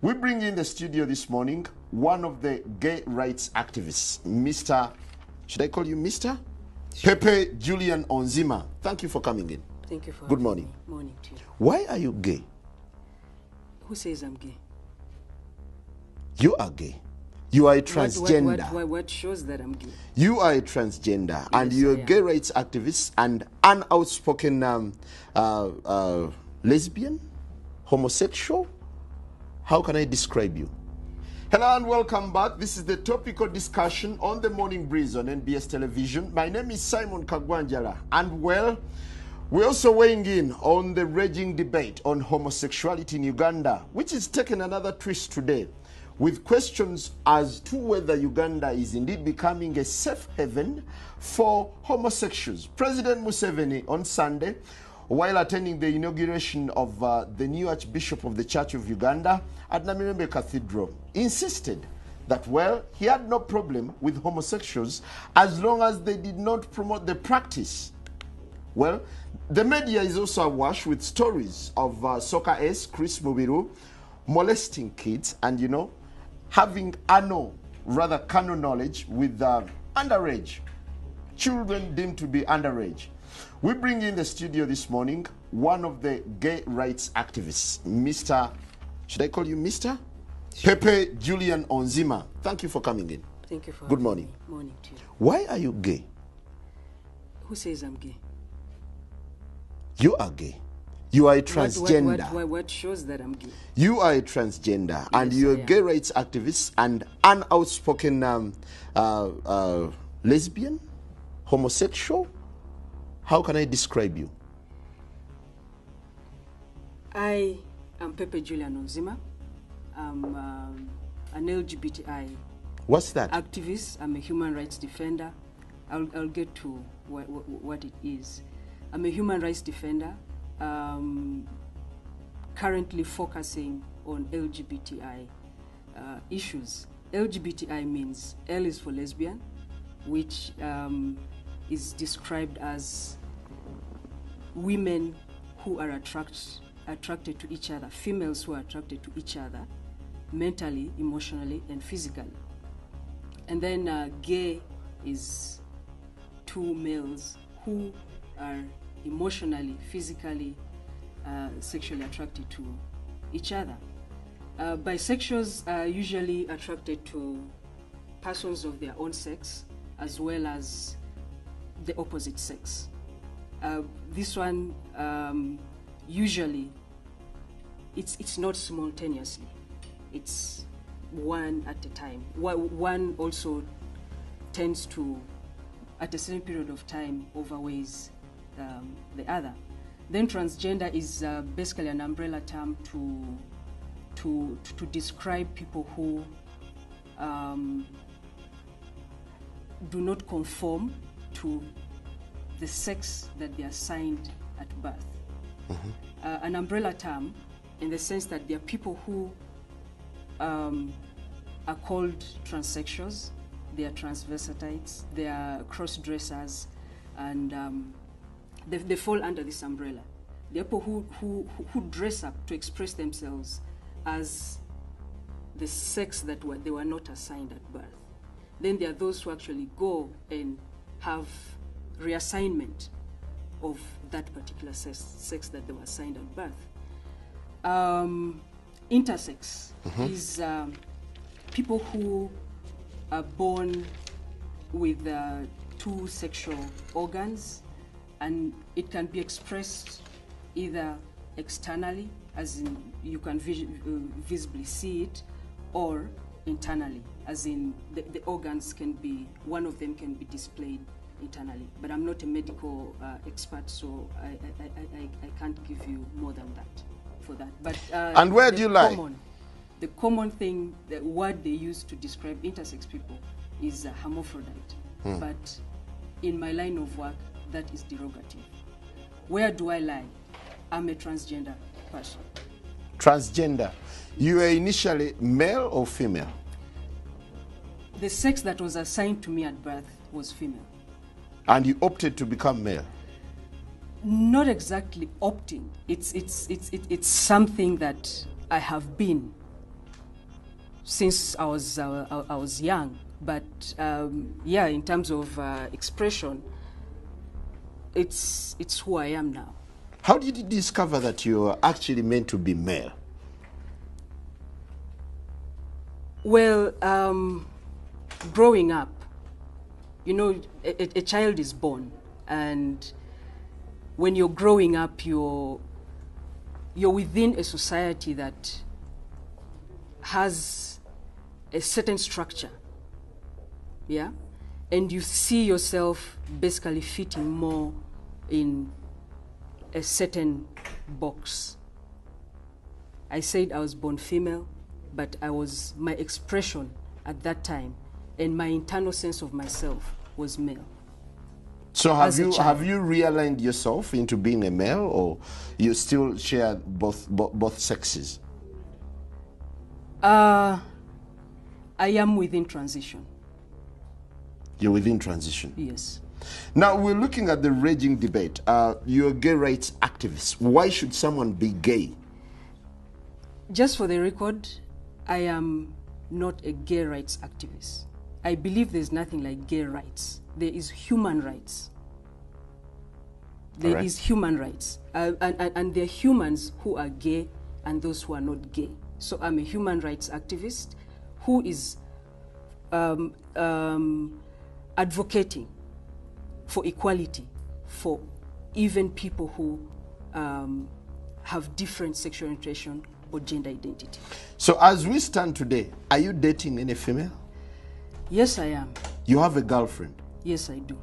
We bring in the studio this morning one of the gay rights activists, Mr. Should I call you Mr? Sure. Pepe Julian Onzima. Thank you for coming in. Thank you for Good morning. Me. Morning to you. Why are you gay? Who says I'm gay? You are gay. You are a transgender. What shows that I'm gay? You are a transgender, yes, and you're a gay rights activist and an outspoken lesbian, homosexual. How can I describe you? Hello and welcome back. This is the topical discussion on the Morning Breeze on NBS Television. My name is Simon Kagwanjala, and well, we're also weighing in on the raging debate on homosexuality in Uganda, which is taking another twist today, with questions as to whether Uganda is indeed becoming a safe haven for homosexuals. President Museveni on Sunday, while attending the inauguration of the new Archbishop of the Church of Uganda at Namirembe Cathedral, insisted that, well, he had no problem with homosexuals as long as they did not promote the practice. Well, the media is also awash with stories of soccer ace Chris Mubiru molesting kids and, you know, having carnal knowledge with underage children deemed to be underage. We bring in the studio this morning one of the gay rights activists, Mr. Should I call you Mr? Sure. Pepe Julian Onzima. Thank you for coming in. Thank you for Good morning. Me. Morning to you. Why are you gay? Who says I'm gay? You are gay. You are a transgender. What shows that I'm gay? You are a transgender, yes, and you're a gay rights activist and an outspoken lesbian, homosexual. How can I describe you? I am Pepe Julian Onzima. I'm an LGBTI. What's that? Activist. I'm a human rights defender. I'll get to what it is. I'm a human rights defender, currently focusing on LGBTI issues. LGBTI means L is for lesbian, which is described as women who are attracted to each other, females who are attracted to each other, mentally, emotionally, and physically. And then gay is two males who are emotionally, physically, sexually attracted to each other. Bisexuals are usually attracted to persons of their own sex as well as the opposite sex. This one usually it's not simultaneously. It's one at a time. One also tends to, at a certain period of time, overweighs the other. Then transgender is basically an umbrella term to describe people who do not conform to the sex that they are assigned at birth. Mm-hmm. An umbrella term in the sense that there are people who are called transsexuals, they are transvestites, they are cross-dressers, and they fall under this umbrella. There are people who dress up to express themselves as the sex that they were not assigned at birth. Then there are those who actually go and have reassignment of that particular sex that they were assigned at birth. Intersex is people who are born with two sexual organs, and it can be expressed either externally, as in you can visibly see it, or internally, as in the organs can be, one of them can be displayed internally. But I'm not a medical expert, so I can't give you more than that for that. But and where do you lie? The common thing, the word they use to describe intersex people is hermaphrodite. But in my line of work, that is derogative. Where do I lie? I'm a transgender person. Transgender. You were initially male or female? The sex that was assigned to me at birth was female. And you opted to become male? Not exactly opting. It's something that I have been since I was young. But yeah, in terms of expression, it's who I am now. How did you discover that you are actually meant to be male? Well, growing up, you know, a child is born, and when you're growing up, you're within a society that has a certain structure, yeah? And you see yourself basically fitting more in a certain box. I said I was born female, but my expression at that time and my internal sense of myself was male. So have you realigned yourself into being a male, or you still share both sexes? I am within transition. You're within transition? Yes. Now, we're looking at the raging debate. You're a gay rights activist. Why should someone be gay? Just for the record, I am not a gay rights activist. I believe there's nothing like gay rights. There is human rights. There is human rights. And there are humans who are gay and those who are not gay. So I'm a human rights activist who is advocating for equality for even people who have different sexual orientation or gender identity. So as we stand today, are you dating any female? Yes, I am. You have a girlfriend? Yes, I do.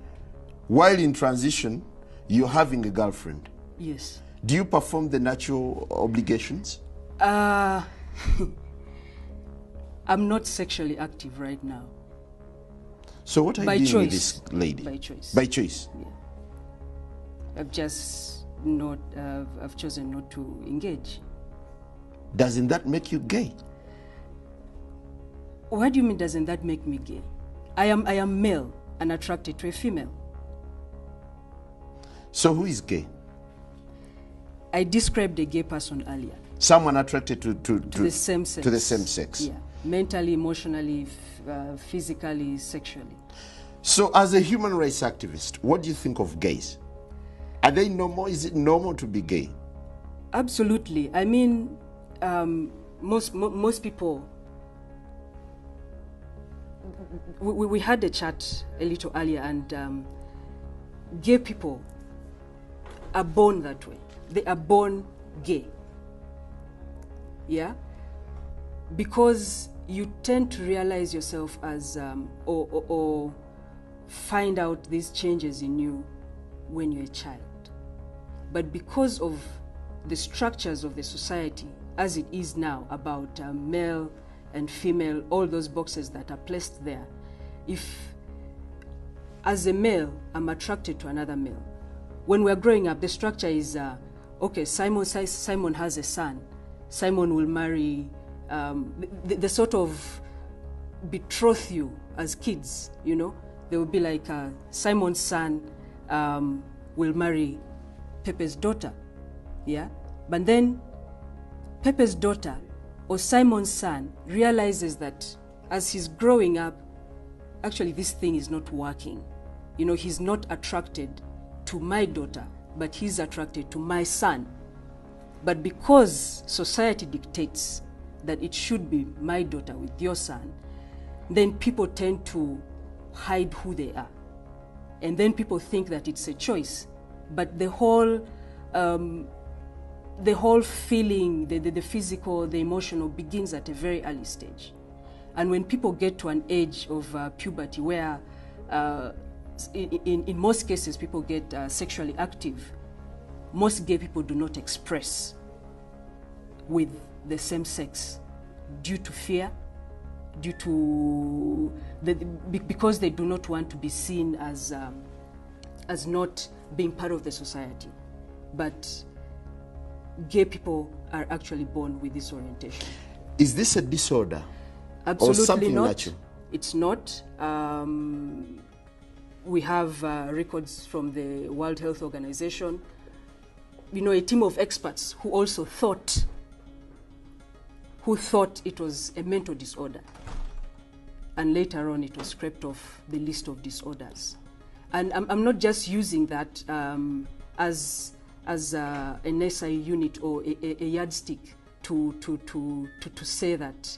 While in transition, you're having a girlfriend? Yes. Do you perform the natural obligations? I'm not sexually active right now. So what are you doing with this lady? By choice. By choice? Yeah. I've just not, I've chosen not to engage. Doesn't that make you gay? What do you mean, doesn't that make me gay? I am male and attracted to a female. So who is gay? I described a gay person earlier. Someone attracted to the same sex. To the same sex. Yeah, mentally, emotionally, physically, sexually. So as a human rights activist, what do you think of gays? Are they normal? Is it normal to be gay? Absolutely. I mean, most people, we had a chat a little earlier, and gay people are born that way. They are born gay. Yeah? Because you tend to realize yourself as, or find out these changes in you when you're a child. But because of the structures of the society as it is now about male and female, all those boxes that are placed there, if as a male I'm attracted to another male, when we're growing up, the structure is, okay, Simon has a son. Simon will marry, they sort of betroth you as kids, you know. They will be like, Simon's son will marry Pepe's daughter, yeah? But then Pepe's daughter or Simon's son realizes that as he's growing up, actually this thing is not working. You know, he's not attracted to my daughter, but he's attracted to my son. But because society dictates that it should be my daughter with your son, then people tend to hide who they are. And then people think that it's a choice. But the whole feeling, the physical, the emotional begins at a very early stage. And when people get to an age of puberty where in most cases people get sexually active, most gay people do not express with the same sex due to fear, due to because they do not want to be seen as not being part of the society. But gay people are actually born with this orientation. Is this a disorder? Absolutely or something not. Natural? It's not. We have records from the World Health Organization, you know, a team of experts who also thought who thought it was a mental disorder. And later on, it was scraped off the list of disorders. And I'm not just using that as an SI unit or a yardstick to say that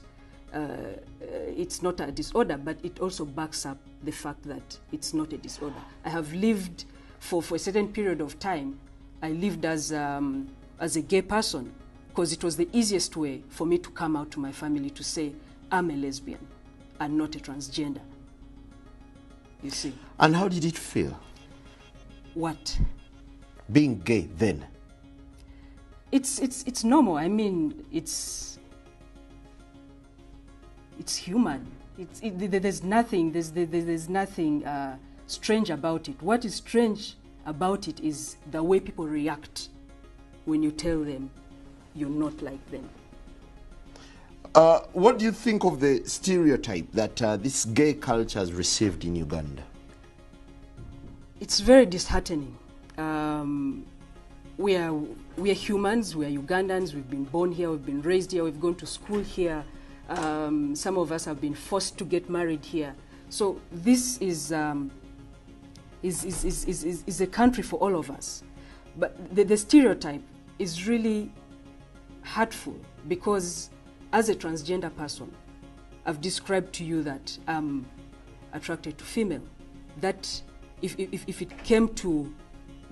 it's not a disorder, but it also backs up the fact that it's not a disorder. I have lived for a certain period of time. I lived as a gay person because it was the easiest way for me to come out to my family to say I'm a lesbian and not a transgender. You see. And how did it feel? What? Being gay then? It's normal. I mean, it's human. There's nothing strange about it. What is strange about it is the way people react when you tell them you're not like them. What do you think of the stereotype that this gay culture has received in Uganda? It's very disheartening. We are humans, we are Ugandans, we've been born here, we've been raised here, we've gone to school here. Some of us have been forced to get married here. So this is a country for all of us. But the stereotype is really hurtful because as a transgender person, I've described to you that I'm attracted to female. That if it came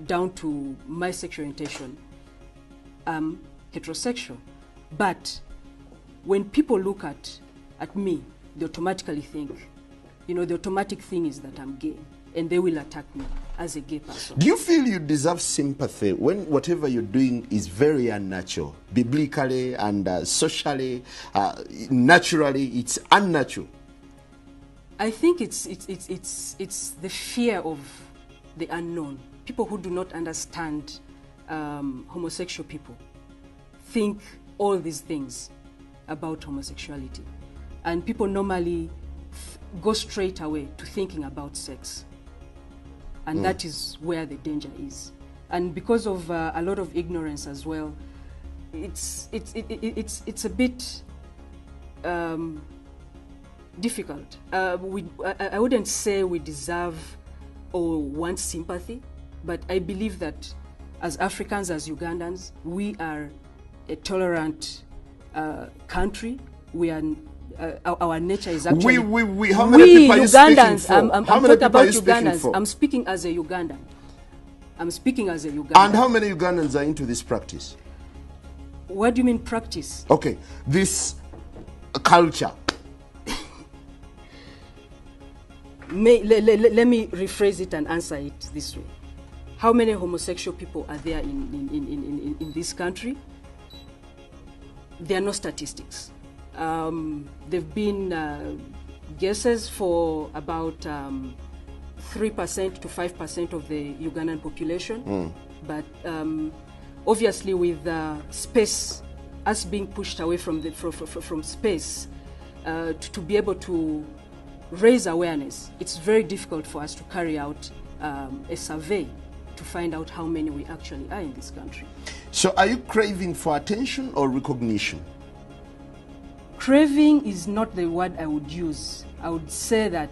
down to my sexual orientation, I'm heterosexual. But when people look at me, they automatically think, the automatic thing is that I'm gay, and they will attack me as a gay person. Do you feel you deserve sympathy when whatever you're doing is very unnatural, biblically and socially, naturally, it's unnatural? I think it's the fear of the unknown. People who do not understand homosexual people think all these things about homosexuality. And people normally go straight away to thinking about sex. And that is where the danger is. And because of a lot of ignorance as well, it's a bit difficult. I wouldn't say we deserve or want sympathy, but I believe that as Africans, as Ugandans, we are a tolerant country. We are our nature is actually how many people are you Ugandans. speaking for? I'm How many talking people are about you speaking Ugandans. for? I'm speaking as a Ugandan. And how many Ugandans are into this practice? What do you mean practice? Okay, this culture. Let me rephrase it and answer it this way. How many homosexual people are there in this country? There are no statistics. There've been guesses for about 3% to 5% of the Ugandan population. But obviously with space, us being pushed away from space, to be able to raise awareness, it's very difficult for us to carry out a survey to find out how many we actually are in this country. So are you craving for attention or recognition? Craving is not the word I would use. I would say that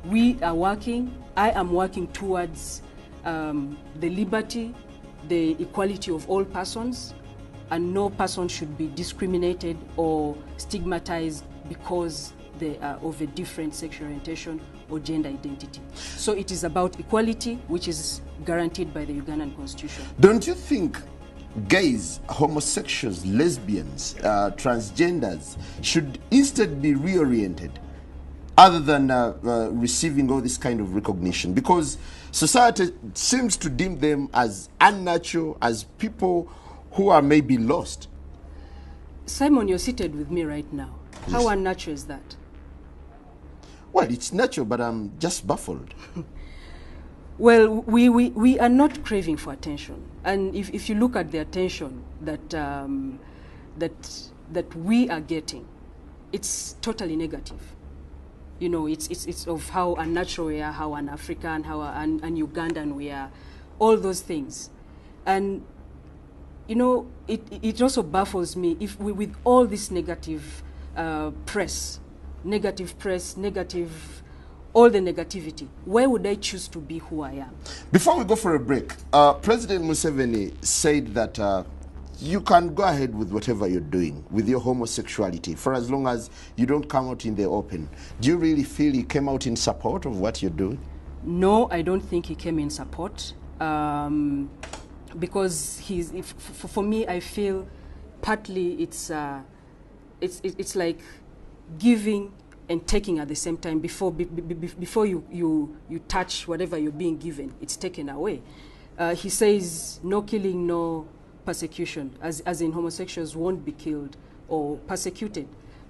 we are working, I am working towards the liberty, the equality of all persons, and no person should be discriminated or stigmatized because they are of a different sexual orientation or gender identity. So it is about equality, which is guaranteed by the Ugandan Constitution. Don't you think gays, homosexuals, lesbians, transgenders should instead be reoriented other than receiving all this kind of recognition? Because society seems to deem them as unnatural, as people who are maybe lost. Simon, you're seated with me right now. Yes. How unnatural is that? Well, it's natural, but I'm just baffled. Well, we are not craving for attention. And if you look at the attention that we are getting, it's totally negative. You know, it's of how unnatural we are, how un-African, how un-Ugandan we are, all those things. And you know, it also baffles me if we, with all this negative press, all the negativity, why would I choose to be who I am? Before we go for a break, President Museveni said that you can go ahead with whatever you're doing with your homosexuality for as long as you don't come out in the open. Do you really feel he came out in support of what you're doing? No, I don't think he came in support. Because for me, I feel partly it's like giving and taking at the same time. Before you touch whatever you're being given, it's taken away. He says no killing, no persecution, as in homosexuals won't be killed or persecuted.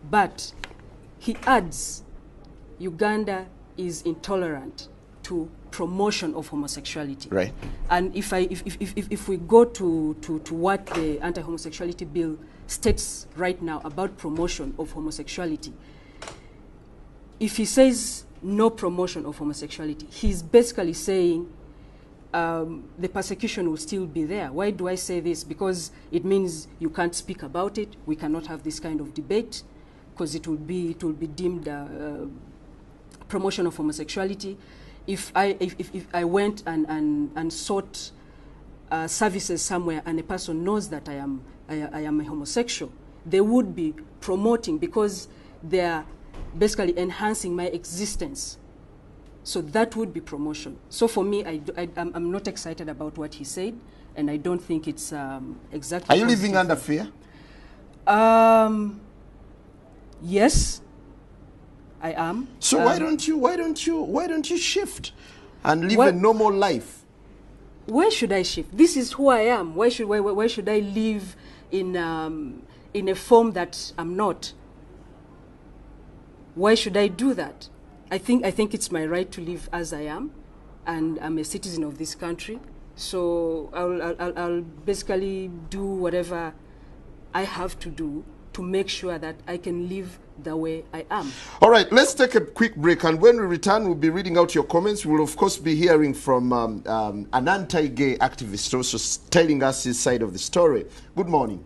But he adds, Uganda is intolerant to promotion of homosexuality. Right. And if we go to what the anti-homosexuality bill states right now about promotion of homosexuality, if he says no promotion of homosexuality, he's basically saying the persecution will still be there. Why do I say this? Because it means you can't speak about it. We cannot have this kind of debate because it will be deemed promotion of homosexuality. If I went and sought services somewhere and a person knows that I am a homosexual, they would be promoting because they are basically enhancing my existence. So that would be promotion. So for me, I'm not excited about what he said, and I don't think it's exactly. Are you living under fear? Yes, I am. So why don't you shift and live a normal life? Where should I shift? This is who I am. Why should I live in a form that I'm not? Why should I do that? I think it's my right to live as I am, and I'm a citizen of this country. So I'll basically do whatever I have to do to make sure that I can live the way I am. All right, let's take a quick break, and when we return, we'll be reading out your comments. We'll of course be hearing from an anti-gay activist also telling us his side of the story. Good morning.